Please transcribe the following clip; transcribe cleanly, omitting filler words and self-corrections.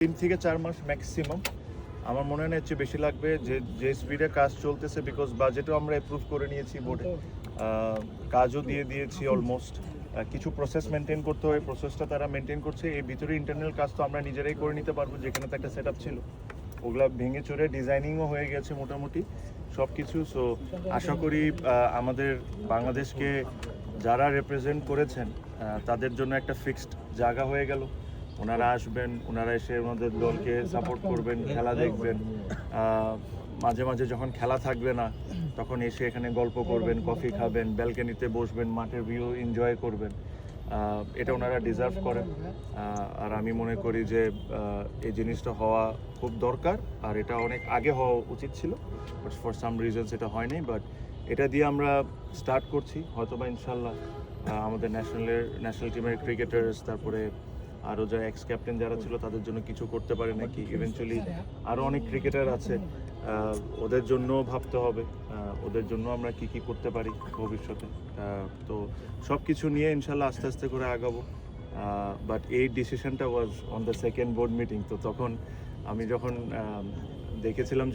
3 থেকে 4 মাস ম্যাক্সিমাম। আমার মনে হয় না এর চেয়ে বেশি লাগবে, যে স্পিডে কাজ চলতেছে, বিকজ বাজেটও আমরা অ্যাপ্রুভ করে নিয়েছি বোর্ডে, কাজও দিয়ে দিয়েছি অলমোস্ট। কিছু প্রসেস মেনটেন করতে হয়, প্রসেসটা তারা মেনটেন করছে। এই ভিতরে ইন্টারনাল কাজ তো আমরা নিজেরাই করে নিতে পারবো, যেখানে তো একটা সেট আপ ছিল, ওগুলা ভেঙে চড়ে ডিজাইনিংও হয়ে গেছে মোটামুটি সব কিছু। সো আশা করি আমাদের বাংলাদেশকে যারা রিপ্রেজেন্ট করেছেন তাদের জন্য একটা ফিক্সড জায়গা হয়ে গেল। ওনারা আসবেন, ওনারা এসে ওনাদের দলকে সাপোর্ট করবেন, খেলা দেখবেন। মাঝে মাঝে যখন খেলা থাকবে না তখন এসে এখানে গল্প করবেন, কফি খাবেন, ব্যালকনিতে বসবেন, মাঠের ভিউ এনজয় করবেন। এটা ওনারা ডিজার্ভ করেন। আর আমি মনে করি যে এই জিনিসটা হওয়া খুব দরকার, আর এটা অনেক আগে হওয়া উচিত ছিল, বাট ফর সাম রিজনস এটা হয়নি। বাট এটা দিয়ে আমরা স্টার্ট করছি, হয়তোবা ইনশাল্লাহ আমাদের ন্যাশনাল টিমের ক্রিকেটার্স, তারপরে আরও যারা এক্স ক্যাপ্টেন যারা ছিল তাদের জন্য কিছু করতে পারে নাকি। ইভেনচুয়ালি আরও অনেক ক্রিকেটার আছে, ওদের জন্য ভাবতে হবে, ওদের জন্য আমরা কি কি করতে পারি ভবিষ্যতে। তো সব কিছু নিয়ে ইনশাল্লাহ আস্তে আস্তে করে আগাবো। বাট এই ডিসিশনটা was on the second board meeting. তো তখন আমি যখন দেখেছিলাম